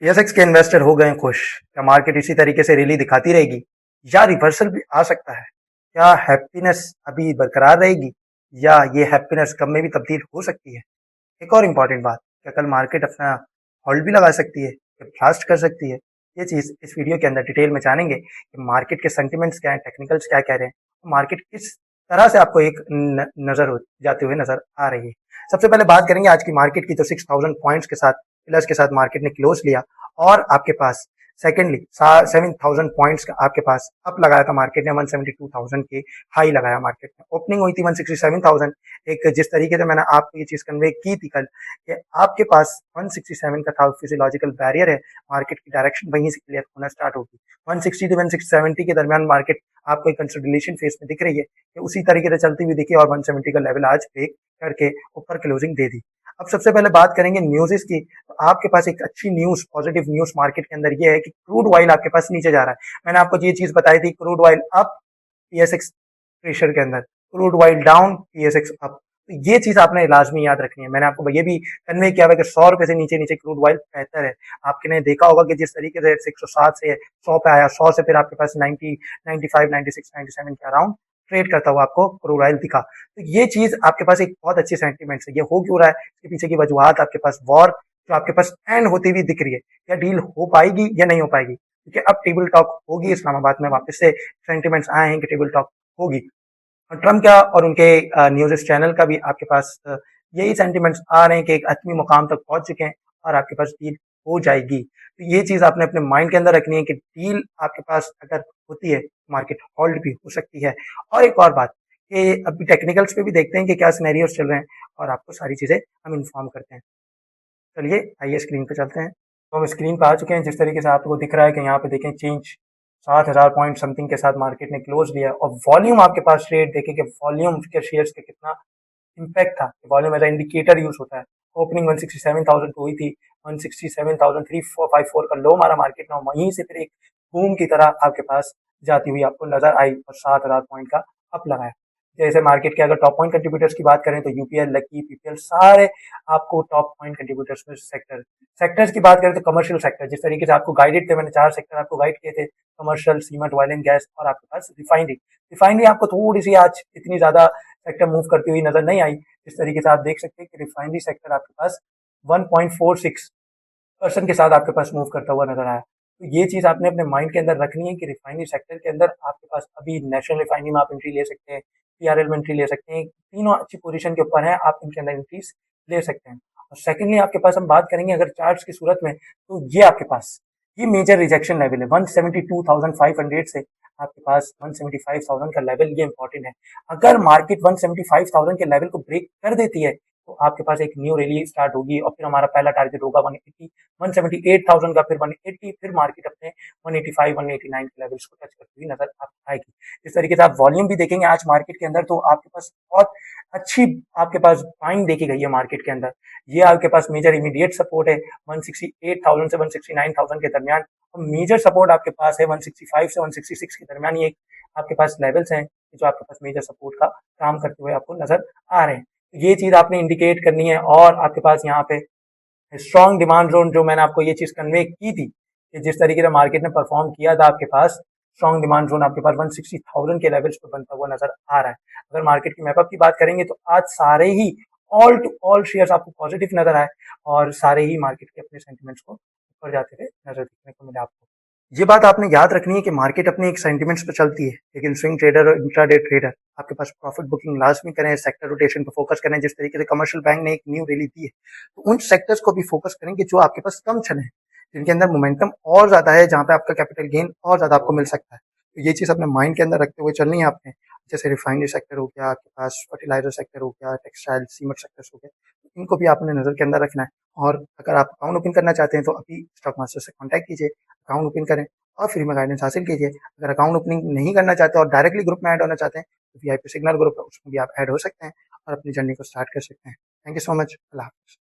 टीएसएक्स के इन्वेस्टर हो गए खुश। क्या मार्केट इसी तरीके से रैली दिखाती रहेगी या रिवर्सल भी आ सकता है? क्या हैप्पीनेस अभी बरकरार रहेगी या ये हैप्पीनेस गम में भी तब्दील हो सकती है? एक और इम्पॉर्टेंट बात, क्या कल मार्केट अपना होल्ड भी लगा सकती है या ब्लास्ट कर सकती है? ये चीज़ इस वीडियो के अंदर डिटेल में जानेंगे कि मार्केट के सेंटिमेंट्स क्या हैं, टेक्निकल्स क्या कह रहे हैं, मार्केट किस तरह से आपको एक नज़र हो जाते हुए नज़र आ रही है। सबसे पहले बात करेंगे आज की मार्केट की, तो 6000 पॉइंट्स के साथ प्लस के साथ मार्केट ने क्लोज लिया और आपके पास सेकेंडली 7000 पॉइंट्स का आपके पास अप लगाया था मार्केट ने, 172,000 के हाई लगाया मार्केट ने। ओपनिंग हुई थी 167,000। एक जिस तरीके से मैंने आपको ये चीज़ कन्वे की थी कल कि आपके पास 167 का था फिजियोलॉजिकल बैरियर है, मार्केट की डायरेक्शन वहीं से क्लियर होना स्टार्ट होगी। 160 to 170 के दरमियान मार्केट आपको एक कंसोलिडेशन फेज में दिख रही है कि उसी तरीके से चलती हुई दिखी और 170 का लेवल आज ब्रेक करके ऊपर क्लोजिंग दे दी। अब सबसे पहले बात करेंगे न्यूज़ की, तो आपके पास एक अच्छी न्यूज़, पॉजिटिव न्यूज़ मार्केट के अंदर ये है कि क्रूड ऑयल आपके पास नीचे जा रहा है। मैंने आपको ये चीज़ बताई थी, क्रूड ऑयल अप, टीएसएक्स प्रेशर के अंदर, क्रूड ऑयल डाउन, टीएसएक्स अप। तो ये चीज़ आपने लाजमी याद रखनी है। मैंने आपको ये भी कन्वे किया हुआ कि 100 रुपए से नीचे नीचे क्रूड ऑयल बेहतर है। आपने देखा होगा कि जिस तरीके से 107 से 100 पे आया, 100 से फिर आपके पास 90, 95, 96, 97 के अराउंड ट्रेड करता हुआ आपको क्रूड ऑयल दिखा। तो ये चीज़ आपके पास एक बहुत अच्छी सेंटीमेंट है। ये हो क्यों रहा है, इसके पीछे की वजूहत आपके पास वॉर जो आपके पास एंड होती हुई दिख रही है, क्या डील हो पाएगी या नहीं हो पाएगी? क्योंकि अब टेबल टॉक होगी इस्लामाबाद में, वापस से सेंटिमेंट्स आए हैं कि टेबल टॉक होगी। और ट्रम्प का और उनके न्यूज़ चैनल का भी आपके पास यही सेंटिमेंट्स आ रहे हैं कि एक हतमी मुकाम तक पहुंच चुके हैं और आपके पास डील हो जाएगी। तो ये चीज़ आपने अपने माइंड के अंदर रखनी है कि डील आपके पास अगर होती है, मार्केट होल्ड भी हो सकती है। और एक और बात कि अभी टेक्निकल्स पे भी देखते हैं कि क्या सिनेरियोस चल रहे हैं और आपको सारी चीज़ें हम इन्फॉर्म करते हैं। चलिए आइए स्क्रीन पे चलते हैं। तो हम स्क्रीन पे आ चुके हैं। जिस तरीके से आपको दिख रहा है कि यहाँ पे देखें चेंज 7000 पॉइंट समथिंग के साथ मार्केट ने क्लोज लिया और वॉल्यूम आपके पास ट्रेड देखें कि वॉल्यूम के शेयर्स के कितना इम्पैक्ट था। वॉल्यूम एज इंडिकेटर यूज होता है। ओपनिंग 167,000 पे हुई थी, 167,354 का लो मारा मार्केट ने, वहीं से फिर एक बूम की तरह आपके पास जाती हुई आपको नजर आई और 7000 पॉइंट का अप लगाया। जैसे मार्केट के अगर टॉप पॉइंट कंट्रीब्यूटर्स की बात करें तो यूपीएल, लकी, पीपीएल सारे आपको टॉप पॉइंट कंट्रीब्यूटर्स में सेक्टर्स की बात करें तो कमर्शियल सेक्टर, जिस तरीके से आपको गाइडेड थे, मैंने 4 सेक्टर आपको गाइड किए थे, commercial, cement, oil and gas और आपके पास रिफाइनरी। रिफाइनरी आपको थोड़ी सी आज इतनी ज्यादा सेक्टर मूव करती हुई नजर नहीं आई। इस तरीके से आप देख सकते हैं कि रिफाइनरी सेक्टर आपके पास 1.46% के साथ आपके पास मूव करता हुआ नजर आया। तो ये चीज आपने अपने माइंड के अंदर रखनी है कि रिफाइनरी सेक्टर के अंदर आपके पास अभी नेशनल रिफाइनरी में आप एंट्री ले सकते हैं, पीआरएल में एंट्री ले सकते हैं, तीनों अच्छी पोजीशन के ऊपर हैं, आप इनके अंदर एंट्रीज ले सकते हैं। और सेकेंडली आपके पास हम बात करेंगे अगर चार्ट्स की सूरत में, तो ये आपके पास ये मेजर रिजेक्शन लेवल है 172,500 से आपके पास 175,000 का लेवल, ये इंपॉर्टेंट है। अगर मार्केट 175,000 के लेवल को ब्रेक कर देती है तो आपके पास एक न्यू रैली स्टार्ट होगी और फिर हमारा पहला टारगेट होगा 180, 178,000 का, फिर 180, फिर मार्केट अपने 185, 189 के लेवल्स को टच करती हुई नजर आएगी। इस तरीके से आप वॉल्यूम भी देखेंगे आज मार्केट के अंदर, तो आपके पास बहुत अच्छी आपके पास बाइंग देखी गई है मार्केट के अंदर। ये आपके पास मेजर इमीडिएट सपोर्ट है 168,000 से 169,000 के दरमियान, और मेजर सपोर्ट आपके पास है 165 से 166 के दरमियान। ये आपके पास लेवल्स हैं जो आपके पास मेजर सपोर्ट का काम करते हुए आपको नजर आ रहे हैं। ये चीज आपने इंडिकेट करनी है। और आपके पास यहाँ पे स्ट्रॉन्ग डिमांड जोन, जो मैंने आपको ये चीज कन्वे की थी कि जिस तरीके से मार्केट ने परफॉर्म किया था, आपके पास स्ट्रॉन्ग डिमांड जोन आपके पास 160,000 के लेवल्स पर बनता हुआ नजर आ रहा है। अगर मार्केट की मैपअप की बात करेंगे तो आज सारे ही ऑल टू ऑल शेयर्स आपको पॉजिटिव नजर आए और सारे ही मार्केट के अपने सेंटिमेंट्स को ऊपर जाते हुए नजर देखने को मिले आपको। ये बात आपने याद रखनी है कि मार्केट अपने एक सेंटिमेंट्स पर चलती है, लेकिन स्विंग ट्रेडर और इंट्राडे ट्रेडर आपके पास प्रॉफिट बुकिंग लाजमी करें, सेक्टर रोटेशन पर फोकस करें। जिस तरीके से कमर्शियल बैंक ने एक न्यू रैली दी है, तो उन सेक्टर्स को भी फोकस करें कि जो आपके पास कम चले हैं, जिनके अंदर मोमेंटम और ज्यादा है, जहां पे आपका कैपिटल गेन और ज्यादा आपको मिल सकता है। तो ये चीज अपने माइंड के अंदर रखते हुए चलनी है आपने। जैसे रिफाइनरी सेक्टर हो गया, आपके पास फर्टिलाइजर सेक्टर हो गया, टेक्सटाइल, सीमेंट सेक्टर्स हो गया, तो इनको भी आपने नजर के अंदर रखना है। और अगर आप अकाउंट ओपन करना चाहते हैं तो अभी स्टॉक मास्टर से कॉन्टैक्ट कीजिए, अकाउंट ओपन करें और फ्री में गाइडेंस हासिल कीजिए। अगर अकाउंट ओपनिंग नहीं करना चाहते और डायरेक्टली ग्रुप में ऐड होना चाहते हैं तो वीआईपी सिग्नल ग्रुप है, उसमें भी आप ऐड हो सकते हैं और अपनी जर्नी को स्टार्ट कर सकते हैं। Thank you so much. अल्लाह हाफिज़।